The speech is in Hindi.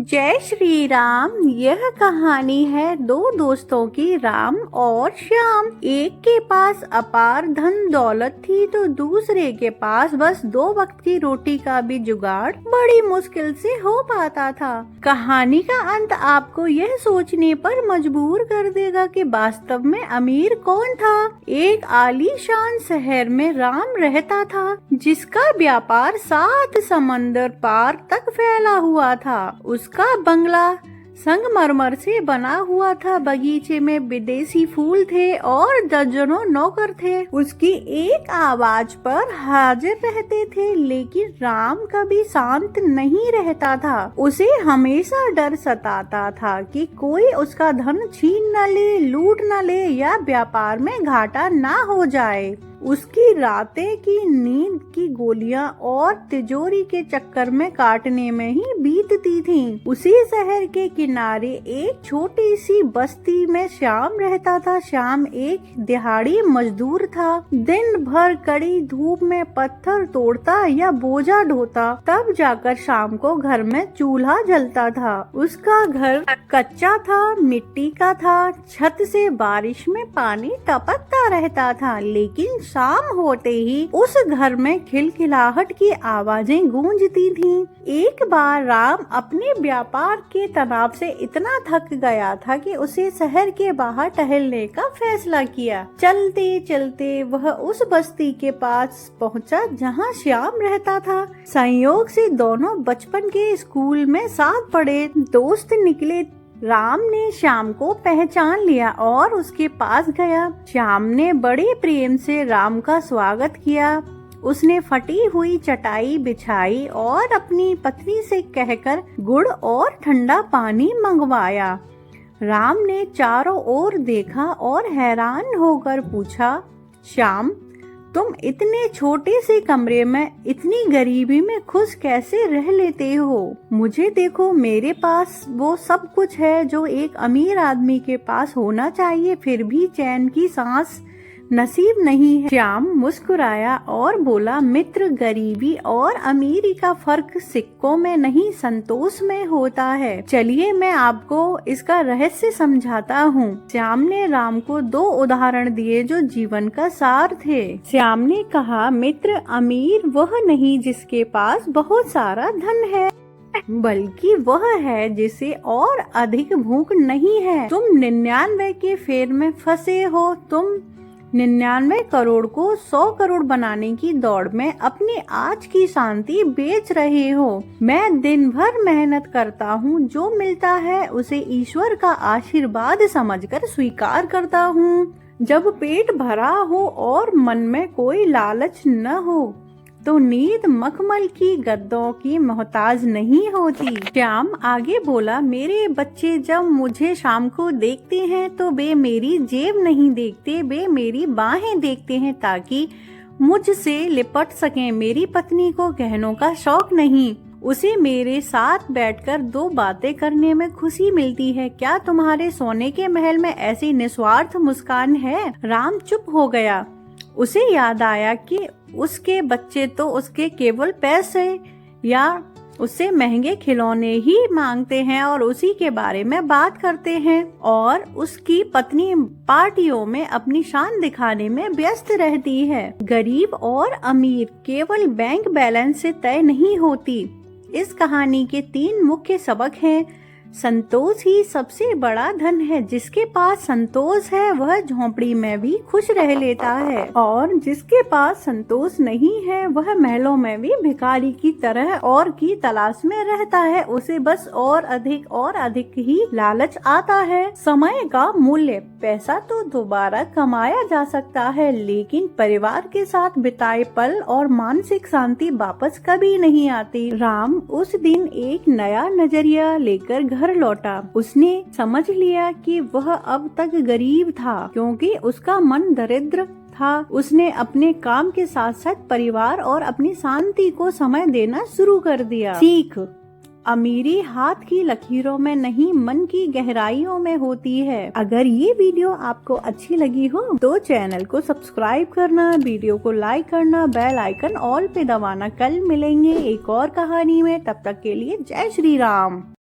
जय श्री राम। यह कहानी है दो दोस्तों की, राम और श्याम। एक के पास अपार धन दौलत थी तो दूसरे के पास बस 2 वक्त की रोटी का भी जुगाड़ बड़ी मुश्किल से हो पाता था। कहानी का अंत आपको यह सोचने पर मजबूर कर देगा कि वास्तव में अमीर कौन था। एक आलीशान शहर में राम रहता था जिसका व्यापार 7 समंदर पार तक फैला हुआ था। उसका बंगला संगमरमर से बना हुआ था, बगीचे में विदेशी फूल थे और दर्जनों नौकर थे। उसकी एक आवाज पर हाजिर रहते थे, लेकिन राम कभी शांत नहीं रहता था। उसे हमेशा डर सताता था कि कोई उसका धन छीन न ले, लूट न ले या व्यापार में घाटा ना हो जाए। उसकी रातें की नींद की गोलियां और तिजोरी के चक्कर में काटने में ही बीतती थीं। उसी शहर के किनारे एक छोटी सी बस्ती में श्याम रहता था। श्याम एक दिहाड़ी मजदूर था। दिन भर कड़ी धूप में पत्थर तोड़ता या बोझा ढोता, तब जाकर शाम को घर में चूल्हा जलता था। उसका घर कच्चा था, मिट्टी का था। छत से बारिश में पानी टपकता रहता था, लेकिन शाम होते ही उस घर में खिलखिलाहट की आवाजें गूंजती थीं। एक बार राम अपने व्यापार के तनाव से इतना थक गया था कि उसे शहर के बाहर टहलने का फैसला किया। चलते चलते वह उस बस्ती के पास पहुंचा जहां श्याम रहता था। संयोग से दोनों बचपन के स्कूल में साथ पढ़े दोस्त निकले। राम ने श्याम को पहचान लिया और उसके पास गया। श्याम ने बड़े प्रेम से राम का स्वागत किया। उसने फटी हुई चटाई बिछाई और अपनी पत्नी से कहकर गुड़ और ठंडा पानी मंगवाया। राम ने चारों ओर देखा और हैरान होकर पूछा, श्याम, तुम इतने छोटे से कमरे में इतनी गरीबी में खुश कैसे रह लेते हो? मुझे देखो, मेरे पास वो सब कुछ है जो एक अमीर आदमी के पास होना चाहिए, फिर भी चैन की सांस नसीब नहीं है। श्याम मुस्कुराया और बोला, मित्र, गरीबी और अमीरी का फर्क सिक्कों में नहीं, संतोष में होता है। चलिए मैं आपको इसका रहस्य समझाता हूँ। श्याम ने राम को 2 उदाहरण दिए जो जीवन का सार थे। श्याम ने कहा, मित्र, अमीर वह नहीं जिसके पास बहुत सारा धन है, बल्कि वह है जिसे और अधिक भूख नहीं है। तुम 99 के फेर में फंसे हो। तुम 99 करोड़ को 100 करोड़ बनाने की दौड़ में अपनी आज की शांति बेच रहे हो। मैं दिन भर मेहनत करता हूँ, जो मिलता है उसे ईश्वर का आशीर्वाद समझकर स्वीकार करता हूँ। जब पेट भरा हो और मन में कोई लालच न हो तो नींद मखमल की गद्दों की मोहताज नहीं होती। श्याम आगे बोला, मेरे बच्चे जब मुझे शाम को देखते हैं तो वे मेरी जेब नहीं देखते, वे मेरी बाहें देखते हैं ताकि मुझसे लिपट सकें। मेरी पत्नी को गहनों का शौक नहीं, उसे मेरे साथ बैठकर 2 बातें करने में खुशी मिलती है। क्या तुम्हारे सोने के महल में ऐसी निस्वार्थ मुस्कान है? राम चुप हो गया। उसे याद आया कि उसके बच्चे तो उसके केवल पैसे या उससे महंगे खिलौने ही मांगते हैं और उसी के बारे में बात करते हैं, और उसकी पत्नी पार्टियों में अपनी शान दिखाने में व्यस्त रहती है। गरीब और अमीर केवल बैंक बैलेंस से तय नहीं होती। इस कहानी के 3 मुख्य सबक हैं। संतोष ही सबसे बड़ा धन है। जिसके पास संतोष है वह झोंपड़ी में भी खुश रह लेता है, और जिसके पास संतोष नहीं है वह महलों में भी भिखारी की तरह और की तलाश में रहता है। उसे बस और अधिक ही लालच आता है। समय का मूल्य, पैसा तो दोबारा कमाया जा सकता है, लेकिन परिवार के साथ बिताए पल और मानसिक शांति वापस कभी नहीं आती। राम उस दिन एक नया नजरिया लेकर घर लौटा। उसने समझ लिया कि वह अब तक गरीब था क्योंकि उसका मन दरिद्र था। उसने अपने काम के साथ साथ परिवार और अपनी शांति को समय देना शुरू कर दिया। सीख, अमीरी हाथ की लकीरों में नहीं, मन की गहराइयों में होती है। अगर ये वीडियो आपको अच्छी लगी हो तो चैनल को सब्सक्राइब करना, वीडियो को लाइक करना, बेल आइकन ऑल पे दबाना। कल मिलेंगे एक और कहानी में, तब तक के लिए जय श्री राम।